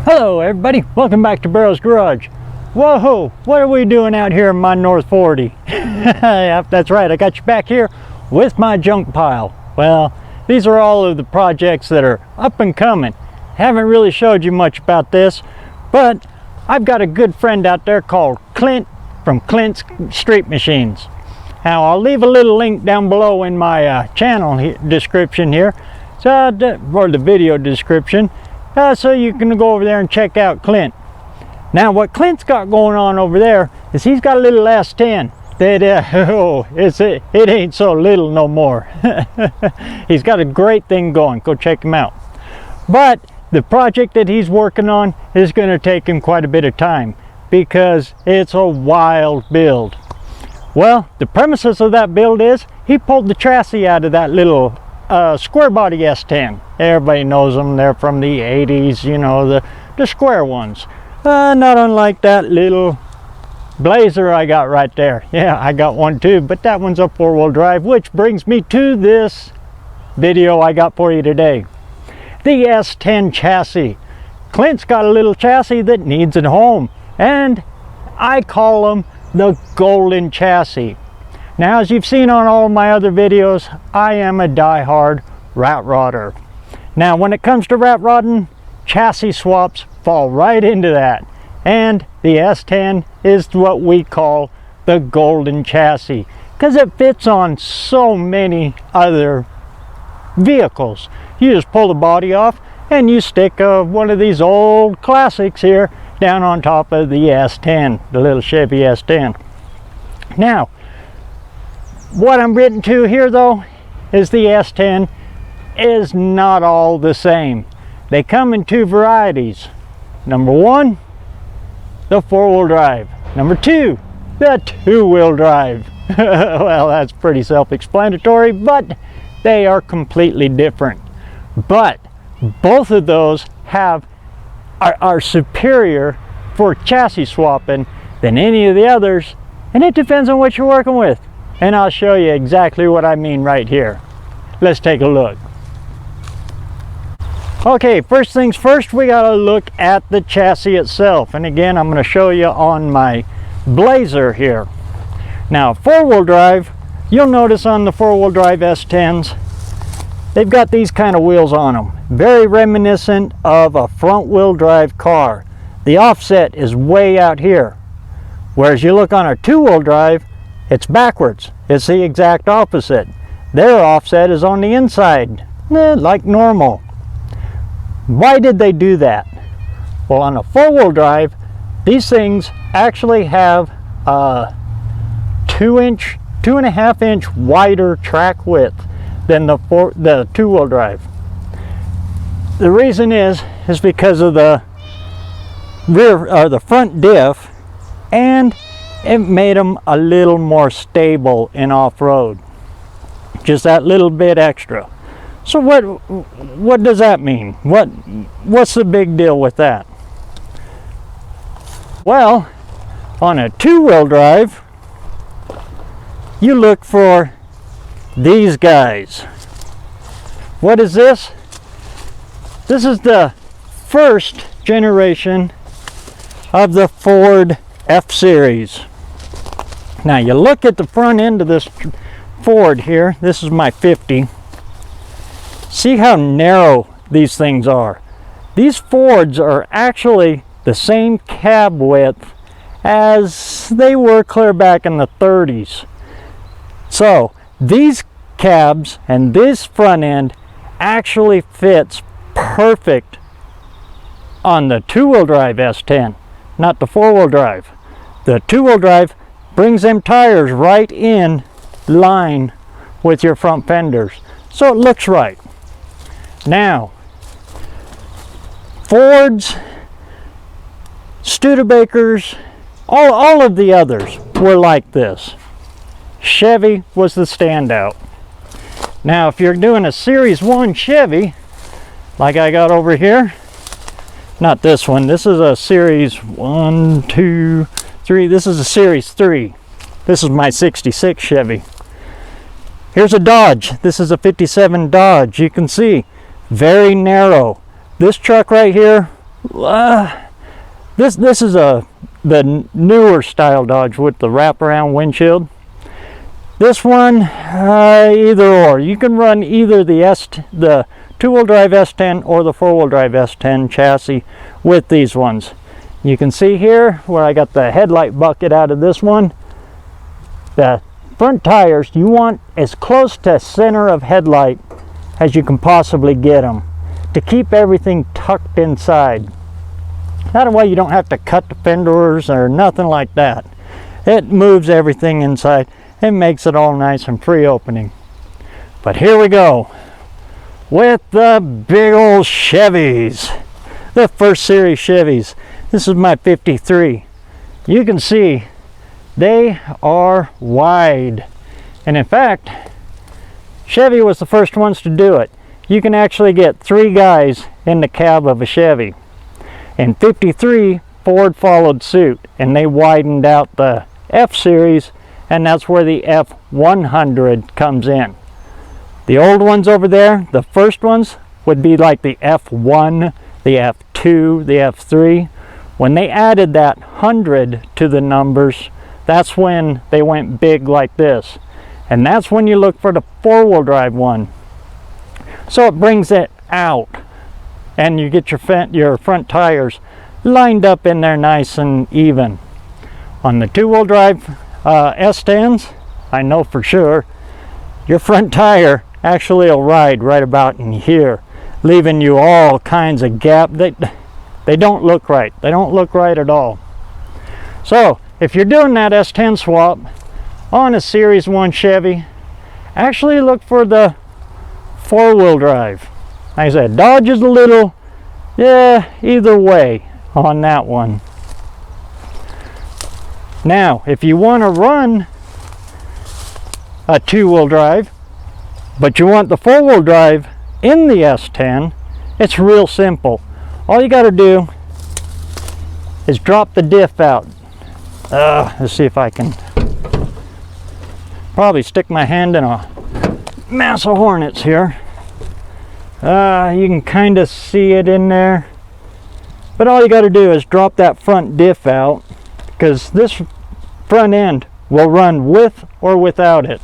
Hello everybody, welcome back to BareRose Garage. Whoa, what are we doing out here in my North 40? Yep, that's right, I got you back here with my junk pile. Well, these are all of the projects that are up and coming. Haven't really showed you much about this, but I've got a good friend out there called Clint from Clint's Street Machines. Now I'll leave a little link down below in my channel description here, or the video description, so you can go over there and check out Clint. Now what Clint's got going on over there is he's got a little S10 that it ain't so little no more. He's got a great thing going. Go check him out. But the project that he's working on is going to take him quite a bit of time because it's a wild build. Well, the premises of that build is he pulled the chassis out of that little square body S10. Everybody knows them. They're from the 80s, you know, the square ones. Not unlike that little Blazer I got right there. Yeah, I got one too, but that one's a four-wheel drive, which brings me to this video I got for you today. The S10 chassis. Clint's got a little chassis that needs a home, and I call them the golden chassis. Now, as you've seen on all my other videos, I am a die-hard rat rodder. Now, when it comes to rat rodding, chassis swaps fall right into that. And the S10 is what we call the golden chassis because it fits on so many other vehicles. You just pull the body off and you stick one of these old classics here down on top of the S10, the little Chevy S10. Now, what I'm getting to here though is the S10 is not all the same. They come in two varieties. Number one, the four-wheel drive. Number two, the two-wheel drive. Well, that's pretty self-explanatory, but they are completely different. But both of those are superior for chassis swapping than any of the others, and it depends on what you're working with. And I'll show you exactly what I mean right here. Let's take a look. Okay, first things first, we got to look at the chassis itself. And again, I'm going to show you on my Blazer here. Now, four-wheel drive, you'll notice on the four-wheel drive S10s, they've got these kind of wheels on them. Very reminiscent of a front-wheel drive car. The offset is way out here. Whereas you look on a two-wheel drive, it's backwards. It's the exact opposite. Their offset is on the inside, like normal. Why did they do that? Well, on a four-wheel drive, these things actually have a 2.5 inch wider track width than the two-wheel drive. The reason is because of the rear or the front diff, and it made them a little more stable in off-road. Just that little bit extra. So what does that mean? What's the big deal with that? Well, on a two-wheel drive, you look for these guys. What is this? This is the first generation of the Ford F-Series. Now you look at the front end of this Ford here. This is my 50. See how narrow these things are. These Fords are actually the same cab width as they were clear back in the 30s. So these cabs and this front end actually fits perfect on the two-wheel drive S10, not the four-wheel drive. The two-wheel drive brings them tires right in line with your front fenders, so it looks right. Now, Fords, Studebakers, all of the others were like this. Chevy was the standout. Now, if you're doing a Series 1 Chevy, like I got over here, not this one, this is a Series 1, 2, 3, this is a Series 3. This is my 66 Chevy. Here's a Dodge. This is a 57 Dodge. You can see, very narrow. This truck right here This is the newer style Dodge with the wraparound windshield. This one, either or. You can run either the two-wheel drive S10 or the four-wheel drive S10 chassis with these ones. You can see here where I got the headlight bucket out of this one. The front tires, you want as close to center of headlight as you can possibly get them to keep everything tucked inside. That way you don't have to cut the fenders or nothing like that. It moves everything inside. It makes it all nice and free opening. But here we go with the big old Chevys, the first series Chevys. This is my 53. You can see they are wide, and in fact Chevy was the first ones to do it. You can actually get 3 guys in the cab of a Chevy. In 53, Ford followed suit and they widened out the F series, and that's where the F100 comes in. The old ones over there, the first ones, would be like the F1, the F2, the F3. When they added that 100 to the numbers, that's when they went big like this. And that's when you look for the four-wheel drive one. So it brings it out, and you get your front tires lined up in there nice and even. On the two-wheel drive S10s, I know for sure, your front tire actually will ride right about in here, leaving you all kinds of gap. They don't look right. They don't look right at all. So if you're doing that S10 swap on a Series 1 Chevy, actually look for the four-wheel drive. Like I said, Dodge is a little, yeah, either way on that one. Now, if you want to run a two-wheel drive, but you want the four-wheel drive in the S10, it's real simple. All you got to do is drop the diff out. Let's see if I can probably stick my hand in a mass of hornets here. You can kind of see it in there, but all you got to do is drop that front diff out, because this front end will run with or without it.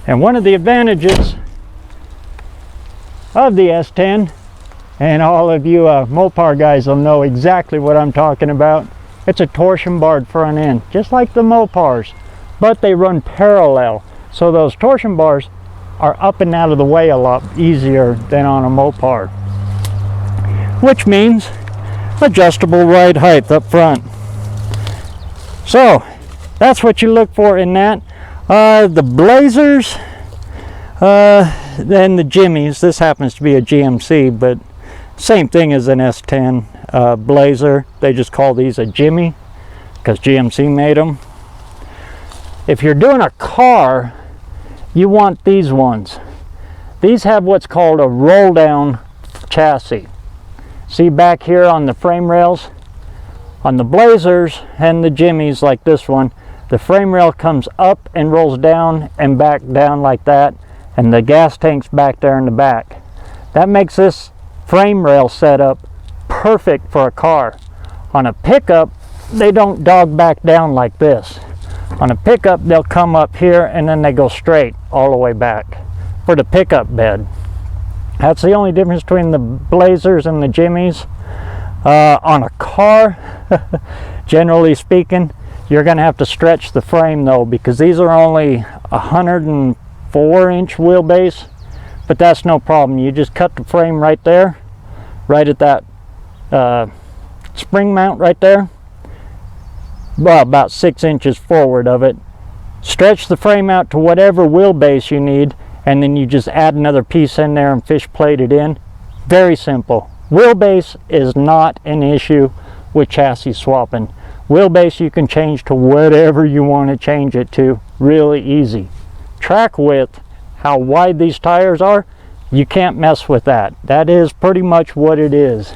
And one of the advantages of the S10, and all of you Mopar guys will know exactly what I'm talking about, it's a torsion barred front end, just like the Mopars, but they run parallel. So those torsion bars are up and out of the way a lot easier than on a Mopar, which means adjustable ride height up front. So that's what you look for in that. The Blazers, then the Jimmys. This happens to be a GMC, but same thing as an S10 Blazer. They just call these a Jimmy because GMC made them. If you're doing a car, you want these ones. These have what's called a roll down chassis. See back here on the frame rails? On the Blazers and the Jimmys like this one, the frame rail comes up and rolls down and back down like that, and the gas tank's back there in the back. That makes this frame rail setup perfect for a car. On a pickup, they don't dog back down like this. On a pickup, they'll come up here and then they go straight all the way back for the pickup bed. That's the only difference between the Blazers and the Jimmys. On a car, generally speaking, you're going to have to stretch the frame though, because these are only 104-inch wheelbase, but that's no problem. You just cut the frame right there, right at that spring mount right there, well, about 6 inches forward of it. Stretch the frame out to whatever wheelbase you need, and then you just add another piece in there and fish plate it in. Very simple. Wheelbase is not an issue with chassis swapping. Wheelbase you can change to whatever you want to change it to, really easy. Track width, how wide these tires are, you can't mess with that. That is pretty much what it is,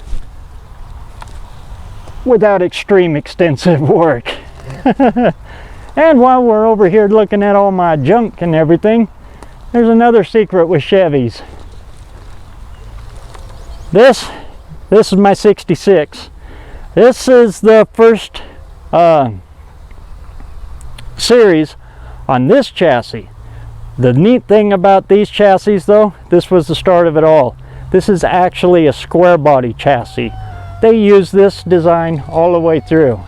without extreme extensive work. And while we're over here looking at all my junk and everything, there's another secret with Chevys. This This is my 66. This is the first series on this chassis. The neat thing about these chassis though, this was the start of it all. This is actually a square body chassis. They use this design all the way through.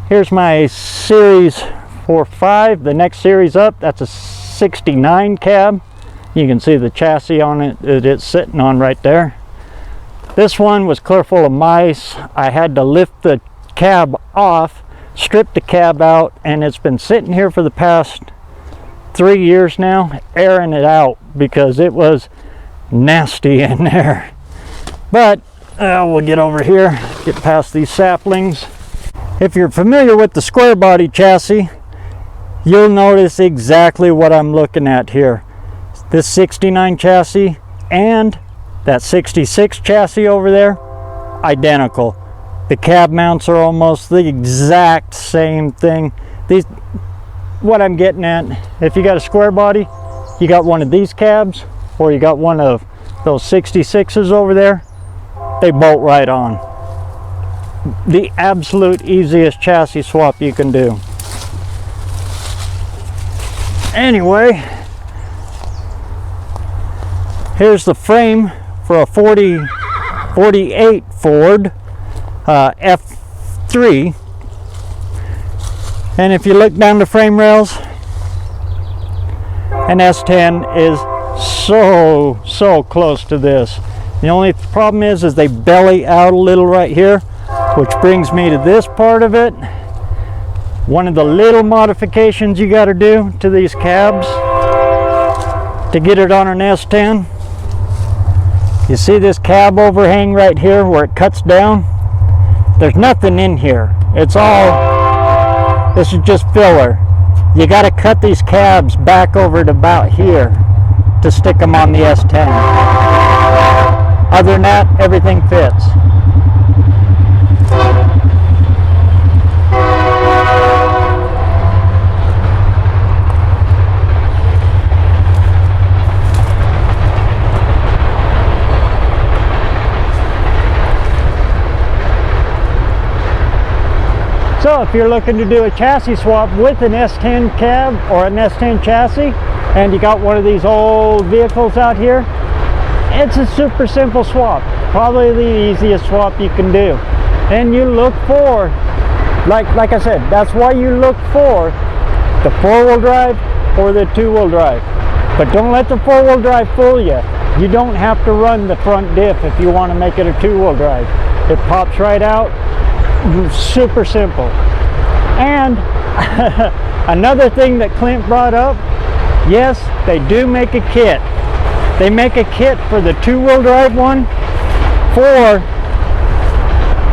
Here's my series 4.5. The next series up, that's a 69 cab. You can see the chassis on it that it's sitting on right there. This one was clear full of mice. I had to lift the cab off, strip the cab out, and it's been sitting here for the past 3 years now, airing it out because it was nasty in there. But we'll get over here, get past these saplings. If you're familiar with the square body chassis, you'll notice exactly what I'm looking at here. This 69 chassis and that 66 chassis over there, identical. The cab mounts are almost the exact same thing. What I'm getting at, if you got a square body, you got one of these cabs, or you got one of those 66s over there, they bolt right on. The absolute easiest chassis swap you can do. Anyway, here's the frame for a 48 Ford F3. And if you look down the frame rails, an S10 is so close to this. The only problem is they belly out a little right here, which brings me to this part of it. One of the little modifications you got to do to these cabs to get it on an S10. You see this cab overhang right here where it cuts down? There's nothing in here. This is just filler. You got to cut these cabs back over to about here to stick them on the S10. Other than that, everything fits. So if you're looking to do a chassis swap with an S10 cab or an S10 chassis, and you got one of these old vehicles out here, it's a super simple swap. Probably the easiest swap you can do. And you look for, like I said, that's why you look for the 4-wheel drive or the 2-wheel drive. But don't let the 4-wheel drive fool you. You don't have to run the front diff if you want to make it a 2-wheel drive. It pops right out. Super simple. And another thing that Clint brought up, yes, they do make a kit. They make a kit for the 2-wheel drive one for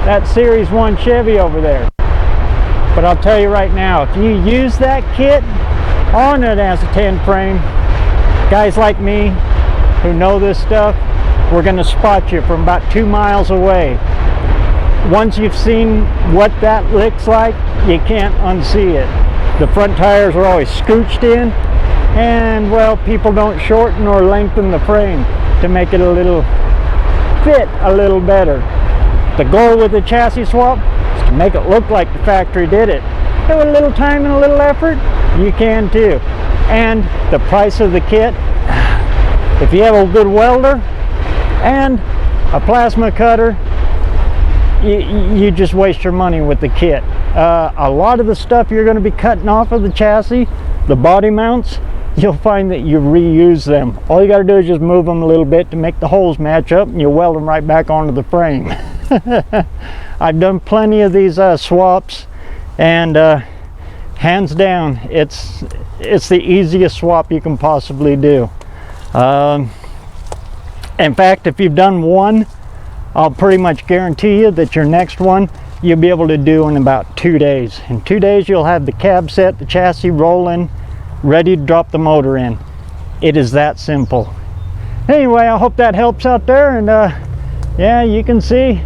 that Series 1 Chevy over there. But I'll tell you right now, if you use that kit on an S10 frame, guys like me who know this stuff, we're going to spot you from about 2 miles away. Once you've seen what that looks like, you can't unsee it. The front tires are always scooched in, and well, people don't shorten or lengthen the frame to make it fit a little better. The goal with the chassis swap is to make it look like the factory did it. And with a little time and a little effort, you can too. And the price of the kit, if you have a good welder and a plasma cutter, you just waste your money with the kit. A lot of the stuff you're going to be cutting off of the chassis, the body mounts, you'll find that you reuse them. All you got to do is just move them a little bit to make the holes match up, and you weld them right back onto the frame. I've done plenty of these swaps, and hands down, it's the easiest swap you can possibly do. In fact, if you've done one, I'll pretty much guarantee you that your next one you'll be able to do in about 2 days. In 2 days you'll have the cab set, the chassis rolling, ready to drop the motor in. It is that simple. Anyway, I hope that helps out there, and yeah, you can see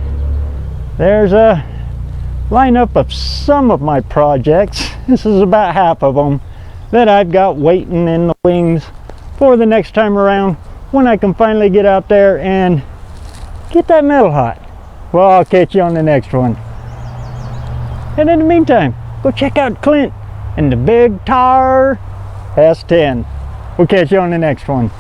there's a lineup of some of my projects. This is about half of them that I've got waiting in the wings for the next time around when I can finally get out there and get that metal hot. Well, I'll catch you on the next one. And in the meantime, go check out Clint and the big tar S10. We'll catch you on the next one.